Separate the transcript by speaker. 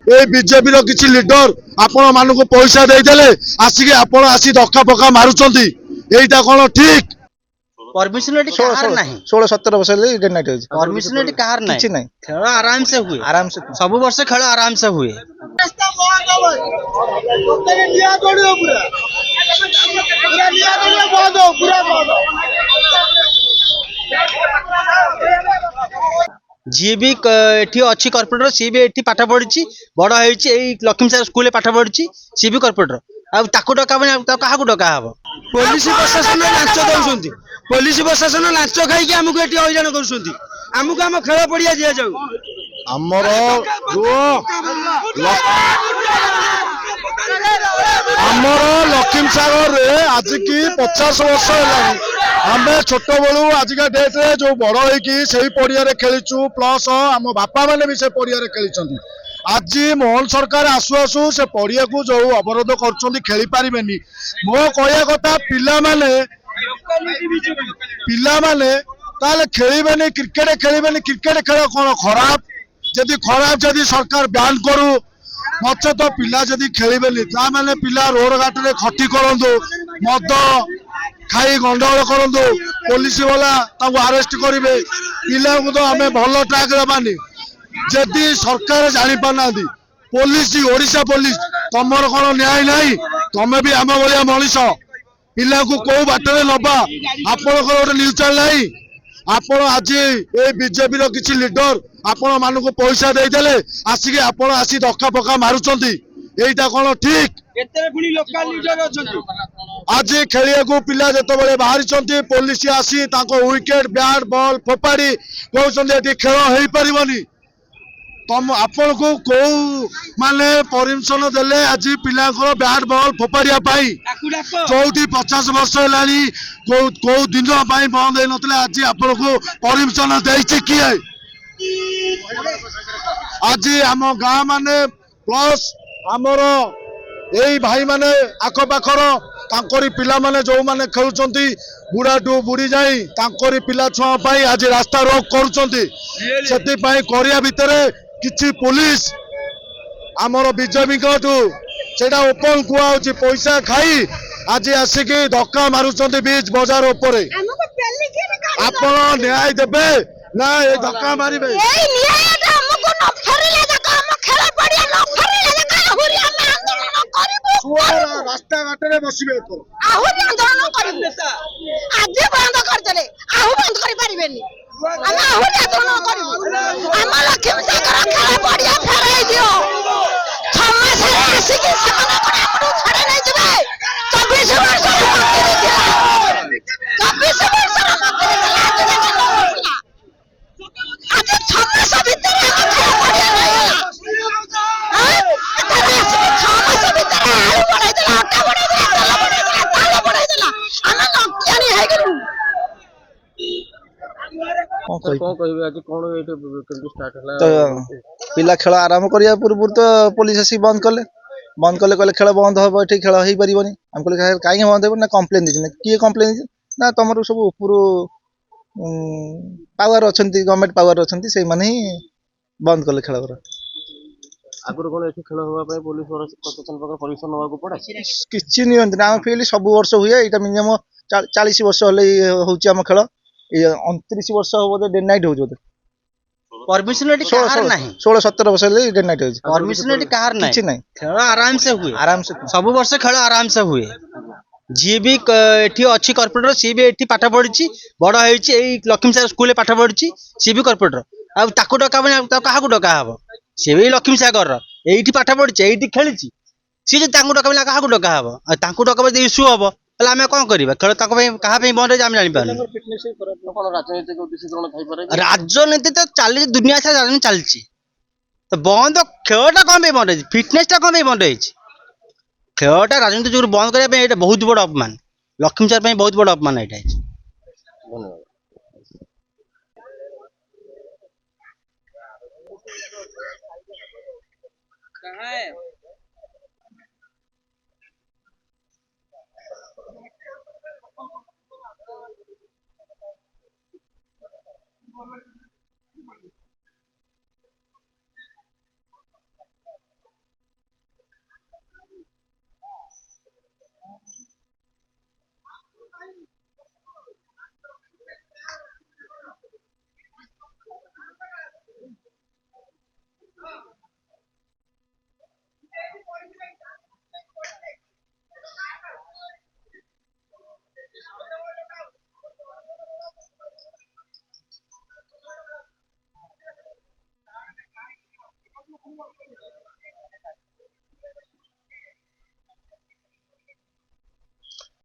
Speaker 1: এই বিজেପି ର କିଛି ଲିଡର ଆପଣ ମାନଙ୍କୁ ପଇସା ଦେଇଦେଲେ ଆସିକି ଆପଣ ଆସି ଧକ୍କା ପକ୍କା ମାରୁଛନ୍ତି, ଏଇଟା କଣ ଠିକ?
Speaker 2: परमिशन एटी काहार नाही
Speaker 3: 16-17 वर्ष ले डे नाइट होई
Speaker 2: परमिशन एटी काहार नाही
Speaker 3: किछि नाही
Speaker 2: खेल आराम से हुए
Speaker 3: आराम से
Speaker 2: सब वर्ष खेल आराम से हुए जी भी एठी अच्छी कॉर्पोरेटर सी भी एठी पाठ पढ़ी बड़ होई लक्ष्मी सागर स्कूल पाठ पढ़ी सी भी कॉर्पोरेटर आ ताकू डका क्या डका हम
Speaker 4: पुलिस प्रशासन लांच दौरान पुलिस प्रशासन लांच खाई आमको ये हईराण कर आमको आम खेल पड़िया दि जाऊ
Speaker 1: आमर आमर लक्ष्मी सागर रे आज की 50 वर्ष है आम छोट बलू आजिका डेट रे जो बड़ हो पड़िया खेलीचु प्लस आम बापा मैंने भी से पड़िया खेली आज मोहन सरकार आसु आसु से पड़िया को जो अवरोध कर खेली पारे मो कहया कथा पिला माने ताले खेलिबेनी क्रिकेट खेलिबेनी क्रिकेट खेल कौन खराब जदि खराब जदि सरकार बैन करू नचे तो पिला जदि खेलिबेनी ता माने पिला रोड घाट रे खटी करंदु मद खाई गंडगोल करंदु पुलिस वाला ताको अरेस्ट करिवे पिला को तो हमें भलो ट्रैक दबानी जदि सरकार जानि पाना पुलिस ओडिशा पुलिस तमर कोन न्याय नाही तमे भी आम भलिया मनीष पिला को को बाटरे नबा आपण को गोटे न्यूज चैनल नाही आपण आज ए बीजेपी रो किछि लीडर आपण मानको पैसा देदेले आसिके आपण आसी धक्का पक्का मारुचंती एइटा कोन ठीक
Speaker 4: एते पुनी लोकल लीडर अछंती
Speaker 1: आज खेलिया को पिला जतो बेले बाहरी चंती पुलिस आसी ताको विकेट बैट बॉल फोपाड़ी कहउचंती एठी खेल हेई परिबनी तम आपण को माने परमिशन देले आज पिला को बैट बॉल फोपाड़िया पाई चौथी 50 वर्ष हेलानी को दिन पाई बंद हे नतले आज आपण को परमिशन देइछि किए आज आम गाँ माने प्लस आमर यही भाई माने आख पाखर तांकरी पिला माने जो माने खेलुचंती बुढ़ा टू बुढ़ी जाई तांकरी पिला छुआ पाई आज रास्ता रोक करूचंती सेति पाई करिया भितरे किछि पुलिस आमर बीजेपी ठू सेटा ओपन कुआ होची पैसा खाई आज आसिकी धक्का मारुचंती बीच बाजार ऊपर आपण न्याय देबे ना ए धक्का मारिबे
Speaker 5: ए न्यायटा हमको न फरिले जका हम खेला पड़िया न फरिले जका हुरी हम आंदोलन करिबो
Speaker 1: रास्ता घाटे बसिबे तो
Speaker 5: आहुरी आंदोलन करिबो आज बंद कर देले आहु बंद करि परिबेनी हम आहुरी आंदोलन करिबो हम लक्ष्मी सागर खेला पड़िया फेराई दियो समाज रे आसिकी समान करे हमरो छड़े नै जबे 24 वर्ष मंत्री दिला 24 वर्ष मंत्री दिला आज 6 मास भितर हम खेला पड़िया रहला हां तारा 6 मास भितर आलू बढ़ाई देला आटा बढ़ाई देला तेल बढ़ाई देला दाल बढ़ाई देला हम नक्यानी है गेलु
Speaker 3: कौन कहबे आज कौन एटे केमती स्टार्ट हला तो पिला खेल आराम करिया पूर्व तो पुलिस आसी बंद कले कहले खेल बंद हो ठीक खेल हो पारिबनी हम कहले काहे बंद हो ना कंप्लेन दिछि ना किए कंप्लेन ना तमरो सब ऊपर पावर अछंती गवर्नमेंट पावर अछंती से माने ही बंद कले खेल
Speaker 4: आगुर कोन एठी खेल होबा पय पुलिस प्रशासन पक्ष परमिशन होबा को पड़े
Speaker 3: किछि नियंत ना फील सब वर्ष हुए एटा मिनिमम 40 वर्ष होले होउची हम खेल 29 वर्ष हो डे नाइट हो जोते
Speaker 2: परमिशन एटी काहार नाही
Speaker 3: 16-17 वर्ष ले डे नाइट हो
Speaker 2: परमिशन एटी काहार नाही
Speaker 3: किछि नाही
Speaker 2: खेल आराम से हुए सब वर्ष खेल आराम से हुए जी भी एठी अच्छी कॉर्पोरेटर सी भी एठी पाठ पढ़ी बड़ होई लक्ष्मी सागर स्कूल पाठ पढ़ी सी भी कॉर्पोरेटर आ ताकू डका क्या डका हम सी भी लक्ष्मी सागर एठी पाठ पढ़ी एठी खेली सी जो ताकू डका क्या डका हम ताकू डका इश्यू हम ताले आमे कोन करबा खेल ताको कहा बंद हम जानि पारु राजनीति तो चली दुनिया सारा राजनीति चलती तो बंद खेलटा कौन बंद है फिटनेसटा कौन बंद है खेलटा राजनीति जो बंद करने बहुत बड़ अपमान लक्ष्मी सागर बहुत बड़ अपमान यहाँ
Speaker 5: है